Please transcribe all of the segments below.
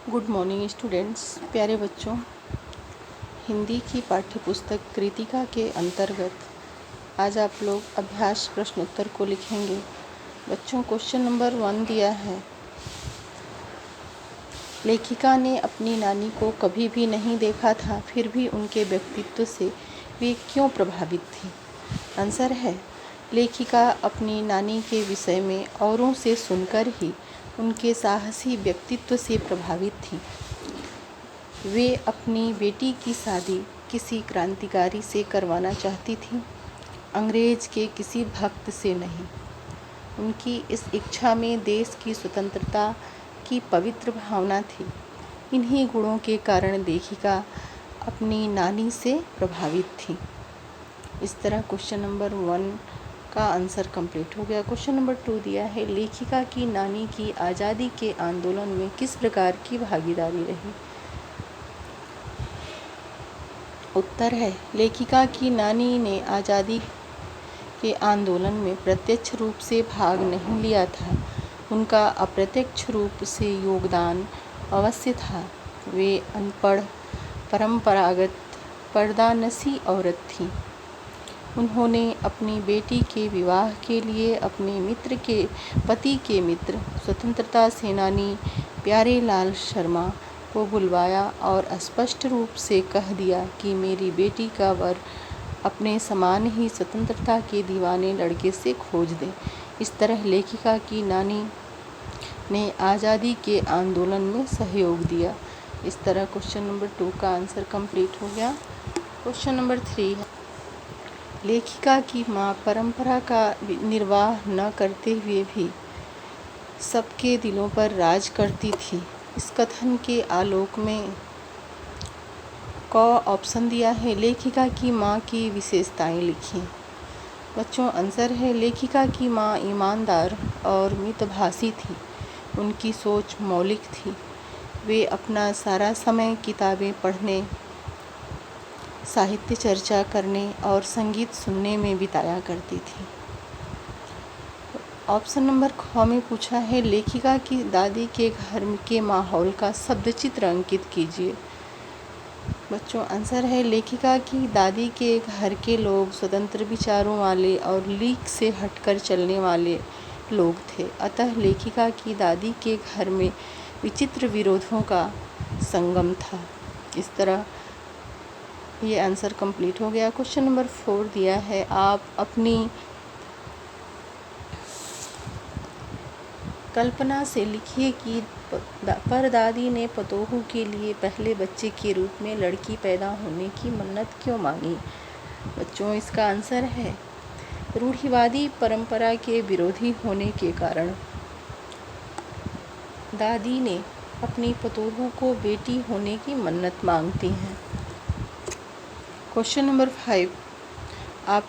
Good morning students, प्यारे बच्चों। हिंदी की पाठ्यपुस्तक कृतिका के अंतर्गत आज आप लोग अभ्यास प्रश्नोत्तर को लिखेंगे। बच्चों, क्वेश्चन नंबर 1 दिया है। लेखिका ने अपनी नानी को कभी भी नहीं देखा था, फिर भी उनके व्यक्तित्व से वे क्यों प्रभावित थी? आंसर है, लेखिका अपनी नानी के विषय में औरों से सुनकर ही उनके साहसी व्यक्तित्व से प्रभावित थी। वे अपनी बेटी की शादी किसी क्रांतिकारी से करवाना चाहती थी, अंग्रेज के किसी भक्त से नहीं। उनकी इस इच्छा में देश की स्वतंत्रता की पवित्र भावना थी। इन्हीं गुणों के कारण लेखिका अपनी नानी से प्रभावित थी। इस तरह क्वेश्चन नंबर 1 का आंसर कंप्लीट हो गया। क्वेश्चन नंबर 2 दिया है, लेखिका की नानी की आज़ादी के आंदोलन में किस प्रकार की भागीदारी रही? उत्तर है, लेखिका की नानी ने आज़ादी के आंदोलन में प्रत्यक्ष रूप से भाग नहीं लिया था। उनका अप्रत्यक्ष रूप से योगदान अवश्य था। वे अनपढ़, परंपरागत, पर्दानशी औरत थी। उन्होंने अपनी बेटी के विवाह के लिए अपने मित्र के पति के मित्र स्वतंत्रता सेनानी प्यारेलाल शर्मा को बुलवाया और स्पष्ट रूप से कह दिया कि मेरी बेटी का वर अपने समान ही स्वतंत्रता के दीवाने लड़के से खोज दें। इस तरह लेखिका की नानी ने आज़ादी के आंदोलन में सहयोग दिया। इस तरह क्वेश्चन नंबर 2 का आंसर कंप्लीट हो गया। क्वेश्चन नंबर 3 है, लेखिका की माँ परंपरा का निर्वाह न करते हुए भी सबके दिलों पर राज करती थी। इस कथन के आलोक में क ऑप्शन दिया है, लेखिका की माँ की विशेषताएं लिखिए। बच्चों, आंसर है, लेखिका की माँ ईमानदार और मितभाषी थी। उनकी सोच मौलिक थी। वे अपना सारा समय किताबें पढ़ने, साहित्य चर्चा करने और संगीत सुनने में बिताया करती थी। ऑप्शन नंबर ख में पूछा है, लेखिका की दादी के घर के माहौल का शब्द चित्र अंकित कीजिए। बच्चों, आंसर है, लेखिका की दादी के घर के लोग स्वतंत्र विचारों वाले और लीक से हटकर चलने वाले लोग थे। अतः लेखिका की दादी के घर में विचित्र विरोधों का संगम था। इस तरह ये आंसर कंप्लीट हो गया। क्वेश्चन नंबर 4 दिया है, आप अपनी कल्पना से लिखिए कि परदादी ने पतोहू के लिए पहले बच्चे के रूप में लड़की पैदा होने की मन्नत क्यों मांगी? बच्चों, इसका आंसर है, रूढ़िवादी परंपरा के विरोधी होने के कारण दादी ने अपनी पतोहू को बेटी होने की मन्नत मांगती हैं। क्वेश्चन नंबर 5, आप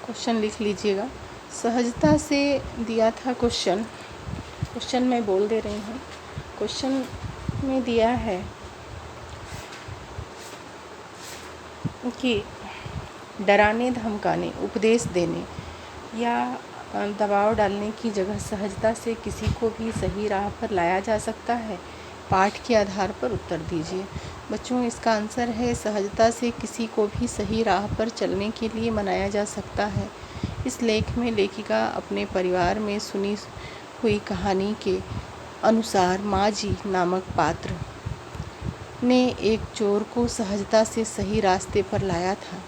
क्वेश्चन लिख लीजिएगा। सहजता से दिया था क्वेश्चन मैं बोल दे रही हूँ। क्वेश्चन में दिया है कि डराने, धमकाने, उपदेश देने या दबाव डालने की जगह सहजता से किसी को भी सही राह पर लाया जा सकता है। पाठ के आधार पर उत्तर दीजिए। बच्चों, इसका आंसर है, सहजता से किसी को भी सही राह पर चलने के लिए मनाया जा सकता है। इस लेख में लेखिका अपने परिवार में सुनी हुई कहानी के अनुसार माजी नामक पात्र ने एक चोर को सहजता से सही रास्ते पर लाया था।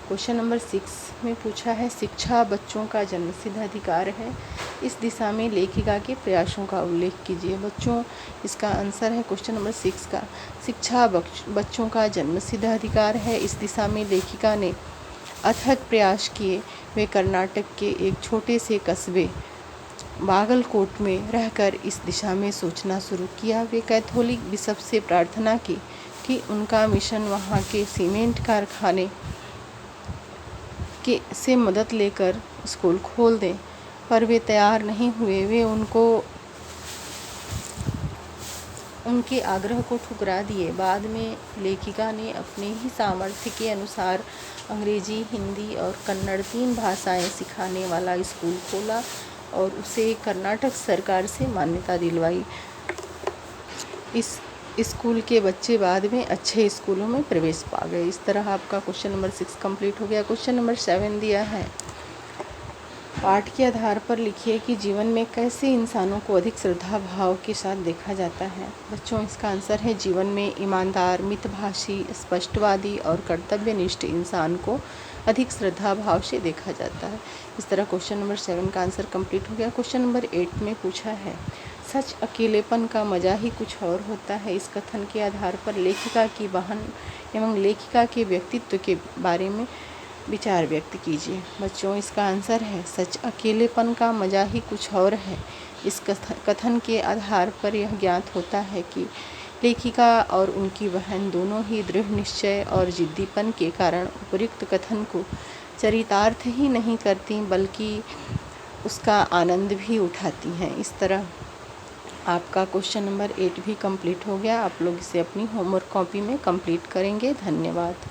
क्वेश्चन नंबर 6 में पूछा है, शिक्षा बच्चों का जन्मसिद्ध अधिकार है। इस दिशा में लेखिका के प्रयासों का उल्लेख कीजिए। बच्चों, इसका आंसर है क्वेश्चन नंबर 6 का, शिक्षा बच्चों का जन्मसिद्ध अधिकार है। इस दिशा में लेखिका ने अथक प्रयास किए। वे कर्नाटक के एक छोटे से कस्बे बागलकोट में रहकर इस दिशा में सोचना शुरू किया। वे कैथोलिक बिशप से प्रार्थना की कि उनका मिशन वहाँ के सीमेंट कारखाने से मदद लेकर स्कूल खोल दें, पर वे तैयार नहीं हुए। वे उनके आग्रह को ठुकरा दिए। बाद में लेखिका ने अपने ही सामर्थ्य के अनुसार अंग्रेजी, हिंदी और कन्नड़ 3 भाषाएं सिखाने वाला स्कूल खोला और उसे कर्नाटक सरकार से मान्यता दिलवाई। इस स्कूल के बच्चे बाद में अच्छे स्कूलों में प्रवेश पा गए। इस तरह आपका क्वेश्चन नंबर 6 कंप्लीट हो गया। क्वेश्चन नंबर 7 दिया है, पाठ के आधार पर लिखिए कि जीवन में कैसे इंसानों को अधिक श्रद्धा भाव के साथ देखा जाता है। बच्चों, इसका आंसर है जीवन में ईमानदार, मितभाषी, स्पष्टवादी और कर्तव्यनिष्ठ इंसान को अधिक श्रद्धा भाव से देखा जाता है। इस तरह क्वेश्चन नंबर 7 का आंसर कंप्लीट हो गया। क्वेश्चन नंबर 8 में पूछा है, सच अकेलेपन का मजा ही कुछ और होता है। इस कथन के आधार पर लेखिका की बहन एवं लेखिका के व्यक्तित्व के बारे में विचार व्यक्त कीजिए। बच्चों, इसका आंसर है सच अकेलेपन का मजा ही कुछ और है। इस कथन के आधार पर यह ज्ञात होता है कि लेखिका और उनकी बहन दोनों ही दृढ़ निश्चय और जिद्दीपन के कारण उपयुक्त कथन को चरितार्थ ही नहीं करती बल्कि उसका आनंद भी उठाती हैं। इस तरह आपका क्वेश्चन नंबर 8 भी कंप्लीट हो गया। आप लोग इसे अपनी होमवर्क कॉपी में कंप्लीट करेंगे। धन्यवाद।